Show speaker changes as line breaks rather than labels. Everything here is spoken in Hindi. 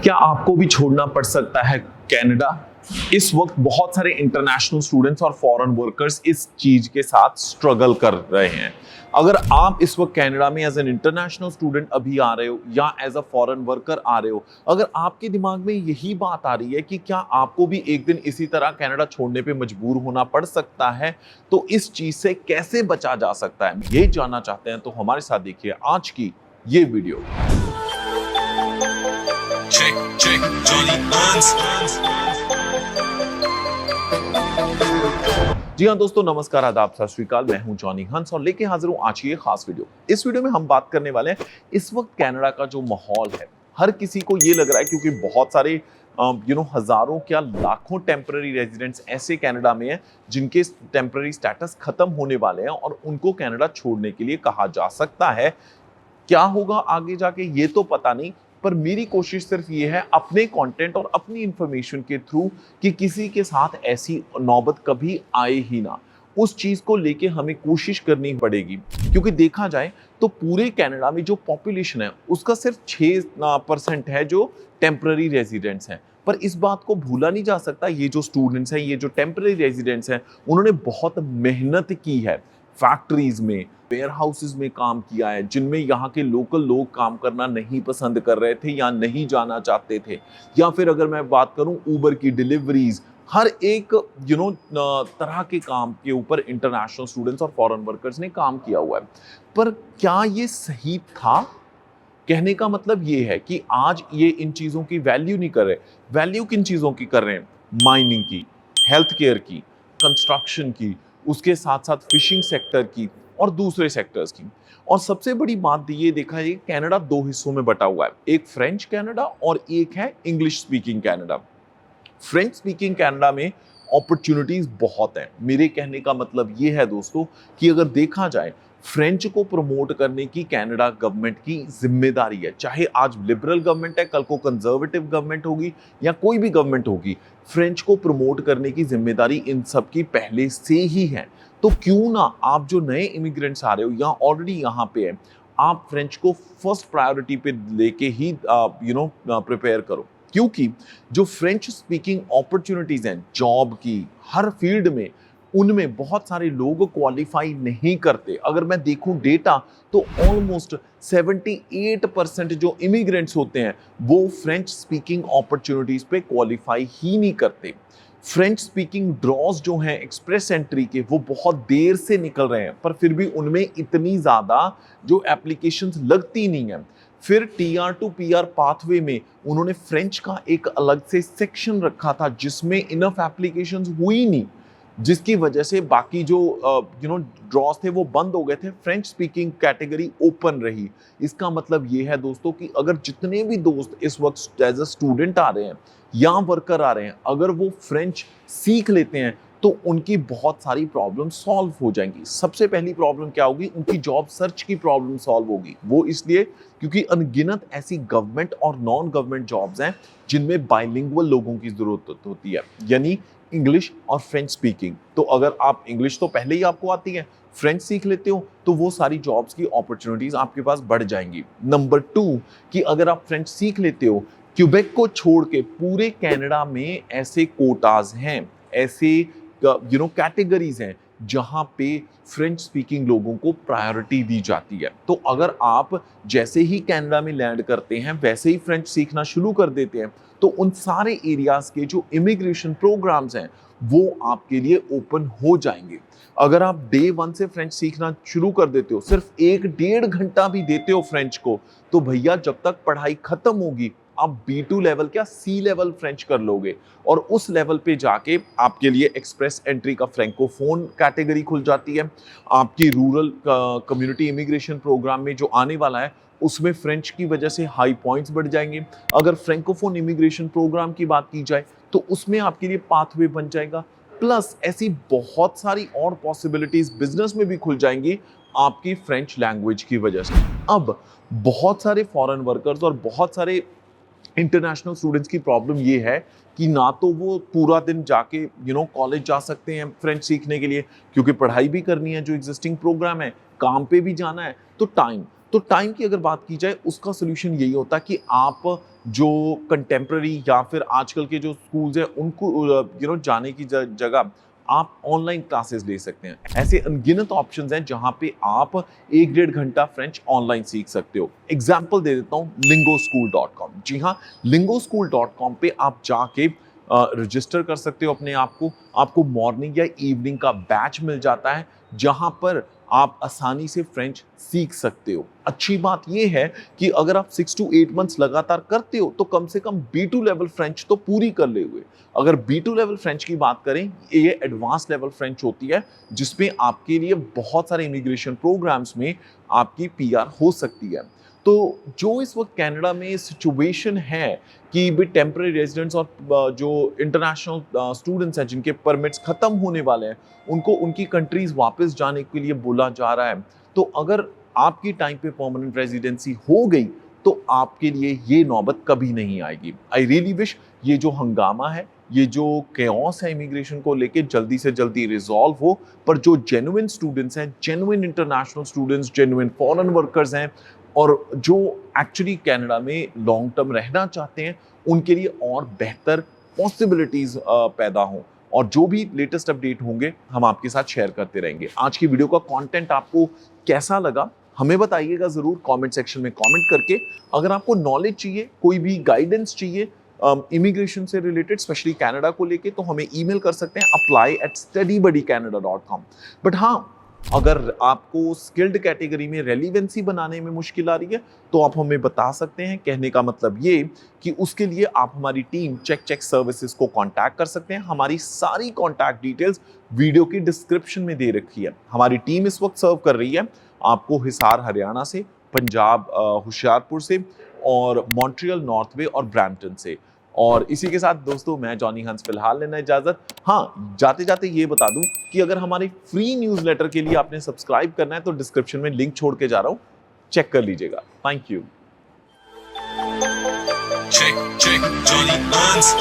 क्या आपको भी छोड़ना पड़ सकता है कनाडा? इस वक्त बहुत सारे इंटरनेशनल स्टूडेंट्स और फॉरेन वर्कर्स इस चीज के साथ स्ट्रगल कर रहे हैं। अगर आप इस वक्त कनाडा में एज एन इंटरनेशनल स्टूडेंट अभी आ रहे हो या एज अ फॉरेन वर्कर आ रहे हो, अगर आपके दिमाग में यही बात आ रही है कि क्या आपको भी एक दिन इसी तरह कनाडा छोड़ने पे मजबूर होना पड़ सकता है, तो इस चीज से कैसे बचा जा सकता है, ये जानना चाहते हैं तो हमारे साथ देखिए आज की ये वीडियो। जी हाँ दोस्तों, नमस्कार, आदाब, सत श्री अकाल। मैं हूं जॉनी हंस और लेके हाजिर हूं आज की ये खास वीडियो। इस वीडियो में हम बात करने वाले हैं इस वक्त कनाडा का जो माहौल है। हर किसी को ये लग रहा है क्योंकि बहुत सारे हजारों क्या लाखों टेम्पररी रेजिडेंट्स ऐसे कनाडा में हैं जिनके टेम्पररी स्टेटस खत्म होने वाले हैं और उनको कनाडा छोड़ने के लिए कहा जा सकता है। क्या होगा आगे जाके ये तो पता नहीं, पर मेरी कोशिश सिर्फ ये है अपने कंटेंट और अपनी इंफॉर्मेशन के थ्रू कि किसी के साथ ऐसी नौबत कभी आए ही ना, उस चीज को लेके हमें कोशिश करनी पड़ेगी। क्योंकि देखा जाए तो पूरे कनाडा में जो पॉपुलेशन है उसका सिर्फ 6% है जो टेम्पररी रेजिडेंट्स हैं। पर इस बात को भूला नहीं जा सकता, ये जो स्टूडेंट्स हैं, ये जो टेम्पररी रेजिडेंट्स हैं, उन्होंने बहुत मेहनत की है। फैक्ट्रीज में, वेयर हाउसेज में काम किया है जिनमें यहाँ के लोकल लोग काम करना नहीं पसंद कर रहे थे या नहीं जाना चाहते थे। या फिर अगर मैं बात करूं ऊबर की डिलीवरीज, हर एक तरह के काम के ऊपर इंटरनेशनल स्टूडेंट्स और फॉरेन वर्कर्स ने काम किया हुआ है। पर क्या ये सही था? कहने का मतलब ये है कि आज ये इन चीजों की वैल्यू नहीं कर रहे। वैल्यू किन चीजों की कर रहे हैं? माइनिंग की, हेल्थ केयर की, कंस्ट्रक्शन की, उसके साथ साथ फिशिंग सेक्टर की और दूसरे सेक्टर्स की। और सबसे बड़ी बात ये देखा है, कनाडा दो हिस्सों में बटा हुआ है, एक फ्रेंच कनाडा और एक है English speaking Canada. French speaking Canada में अपॉर्चुनिटीज बहुत हैं। मेरे कहने का मतलब ये है दोस्तों कि अगर देखा जाए, फ्रेंच को प्रमोट करने की कनाडा गवर्नमेंट की जिम्मेदारी है। चाहे आज लिबरल गवर्नमेंट है, कल को कंजर्वेटिव गवर्नमेंट होगी या कोई भी गवर्नमेंट होगी, फ्रेंच को प्रमोट करने की जिम्मेदारी इन सब की पहले से ही है। तो क्यों ना आप जो नए इमिग्रेंट्स आ रहे हो या ऑलरेडी यहाँ पे है, आप फ्रेंच को फर्स्ट प्रायोरिटी पे लेके ही प्रिपेयर करो। क्योंकि जो फ्रेंच स्पीकिंग अपॉर्चुनिटीज हैं जॉब की हर फील्ड में, उनमें बहुत सारे लोग क्वालिफाई नहीं करते। अगर मैं देखूं डेटा तो ऑलमोस्ट 78% जो इमिग्रेंट्स होते हैं वो फ्रेंच स्पीकिंग अपॉर्चुनिटीज पे क्वालिफाई ही नहीं करते। फ्रेंच स्पीकिंग ड्रॉज जो हैं एक्सप्रेस एंट्री के, वो बहुत देर से निकल रहे हैं, पर फिर भी उनमें इतनी ज्यादा जो एप्लीकेशंस लगती नहीं है। फिर टीआर टू पीआर पाथवे में उन्होंने फ्रेंच का एक अलग से सेक्शन रखा था जिसमें इनफ एप्लीकेशंस हुई नहीं, जिसकी वजह से बाकी जो ड्रॉज थे वो बंद हो गए थे। फ्रेंच स्पीकिंग कैटेगरी ओपन रही। इसका मतलब ये है दोस्तों कि अगर जितने भी दोस्त इस वक्त एज अ स्टूडेंट आ रहे हैं या वर्कर आ रहे हैं, अगर वो फ्रेंच सीख लेते हैं तो उनकी बहुत सारी प्रॉब्लम सॉल्व हो जाएंगी। सबसे पहली प्रॉब्लम क्या होगी? उनकी जॉब सर्च की प्रॉब्लम सॉल्व होगी। वो इसलिए क्योंकि अनगिनत ऐसी गवर्नमेंट और नॉन गवर्नमेंट जॉब्स हैं जिनमें बाइलिंगुअल लोगों की जरूरत होती है, यानी इंग्लिश और फ्रेंच स्पीकिंग। तो अगर आप इंग्लिश तो पहले ही आपको आती है, फ्रेंच सीख लेते हो तो वो सारी जॉब्स की अपॉर्चुनिटीज आपके पास बढ़ जाएंगी। नंबर 2 कि अगर आप फ्रेंच सीख लेते हो, क्यूबेक को छोड़ के पूरे कनाडा में ऐसे कोटाज हैं, ऐसे कैटेगरीज हैं जहां पे फ्रेंच स्पीकिंग लोगों को प्रायोरिटी दी जाती है। तो अगर आप जैसे ही कनाडा में लैंड करते हैं वैसे ही फ्रेंच सीखना शुरू कर देते हैं, तो उन सारे एरियाज के जो इमिग्रेशन प्रोग्राम्स हैं वो आपके लिए ओपन हो जाएंगे। अगर आप डे 1 से फ्रेंच सीखना शुरू कर देते हो, सिर्फ 1-1.5 घंटा भी देते हो फ्रेंच को, तो भैया जब तक पढ़ाई खत्म होगी आप B2 लेवल क्या C लेवल फ्रेंच कर लोगे। और उस लेवल पे जाके आपके लिए एक्सप्रेस एंट्री का फ्रैंकोफोन कैटेगरी खुल जाती है। आपकी रूरल कम्युनिटी इमिग्रेशन प्रोग्राम में जो आने वाला है उसमें फ्रेंच की वजह से हाई पॉइंट्स बढ़ जाएंगे। अगर फ्रैंकोफोन इमिग्रेशन प्रोग्राम की बात की जाए तो उसमें आपके लिए पाथवे बन जाएगा। प्लस ऐसी बहुत सारी और पॉसिबिलिटीज बिजनेस में भी खुल जाएंगी आपकी फ्रेंच लैंग्वेज की वजह से। अब बहुत सारे फॉरेन वर्कर्स और बहुत सारे इंटरनेशनल स्टूडेंट्स की प्रॉब्लम ये है कि ना तो वो पूरा दिन जाके कॉलेज जा सकते हैं फ्रेंच सीखने के लिए, क्योंकि पढ़ाई भी करनी है जो एग्जिस्टिंग प्रोग्राम है, काम पे भी जाना है। तो टाइम की अगर बात की जाए उसका सोल्यूशन यही होता है कि आप जो कंटेम्प्ररी या फिर आजकल के जो स्कूल्स हैं उनको जाने की जगह आप ऑनलाइन क्लासेस ले सकते हैं। ऐसे अनगिनत ऑप्शंस हैं जहां पे आप 1 डेढ़ घंटा फ्रेंच ऑनलाइन सीख सकते हो। एग्जाम्पल दे देता हूं, lingoschool.com। जी हाँ, lingoschool.com पे आप जाके रजिस्टर कर सकते हो अपने आप को। आपको मॉर्निंग या इवनिंग का बैच मिल जाता है जहां पर आप आसानी से फ्रेंच सीख सकते हो। अच्छी बात यह है कि अगर आप 6 to 8 मंथ्स लगातार करते हो तो कम से कम B2 लेवल फ्रेंच तो पूरी कर ले हुए। अगर B2 लेवल फ्रेंच की बात करें, ये एडवांस लेवल फ्रेंच होती है जिसमें आपके लिए बहुत सारे इमिग्रेशन प्रोग्राम्स में आपकी PR हो सकती है। तो जो इस वक्त कनाडा में सिचुएशन है कि भी टेम्पररी रेजिडेंट्स और जो इंटरनेशनल स्टूडेंट्स हैं जिनके परमिट्स खत्म होने वाले हैं, उनको उनकी कंट्रीज वापस जाने के लिए बोला जा रहा है। तो अगर आपकी टाइम पे परमानेंट रेजिडेंसी हो गई तो आपके लिए ये नौबत कभी नहीं आएगी। आई रियली विश ये जो हंगामा है, ये जो केओस है इमिग्रेशन को लेके, जल्दी से जल्दी रिजॉल्व हो। पर जो जेन्युइन स्टूडेंट्स हैं, genuine international students, genuine foreign workers हैं और जो एक्चुअली कनाडा में लॉन्ग टर्म रहना चाहते हैं, उनके लिए और बेहतर पॉसिबिलिटीज पैदा हों। और जो भी लेटेस्ट अपडेट होंगे हम आपके साथ शेयर करते रहेंगे। आज की वीडियो का कंटेंट आपको कैसा लगा हमें बताइएगा जरूर कमेंट सेक्शन में कमेंट करके। अगर आपको नॉलेज चाहिए, कोई भी गाइडेंस चाहिए इमिग्रेशन से रिलेटेड, स्पेशली कनाडा को लेके, तो हमें ईमेल कर सकते हैं apply@studybuddycanada.com। बट हाँ, अगर आपको स्किल्ड कैटेगरी में रेलिवेंसी बनाने में मुश्किल आ रही है तो आप हमें बता सकते हैं। कहने का मतलब ये कि उसके लिए आप हमारी टीम चेक सर्विसेज को कांटेक्ट कर सकते हैं। हमारी सारी कांटेक्ट डिटेल्स वीडियो की डिस्क्रिप्शन में दे रखी है। हमारी टीम इस वक्त सर्व कर रही है आपको हिसार हरियाणा से, पंजाब होशियारपुर से, और मॉन्ट्रियल नॉर्थ वे और ब्रैम्पटन से। और इसी के साथ दोस्तों मैं जॉनी हंस फिलहाल लेना इजाजत। हाँ, जाते जाते ये बता दूं कि अगर हमारे फ्री न्यूज़लेटर के लिए आपने सब्सक्राइब करना है तो डिस्क्रिप्शन में लिंक छोड़ के जा रहा हूं, चेक कर लीजिएगा। Thank you.
Check, Johnny Hans.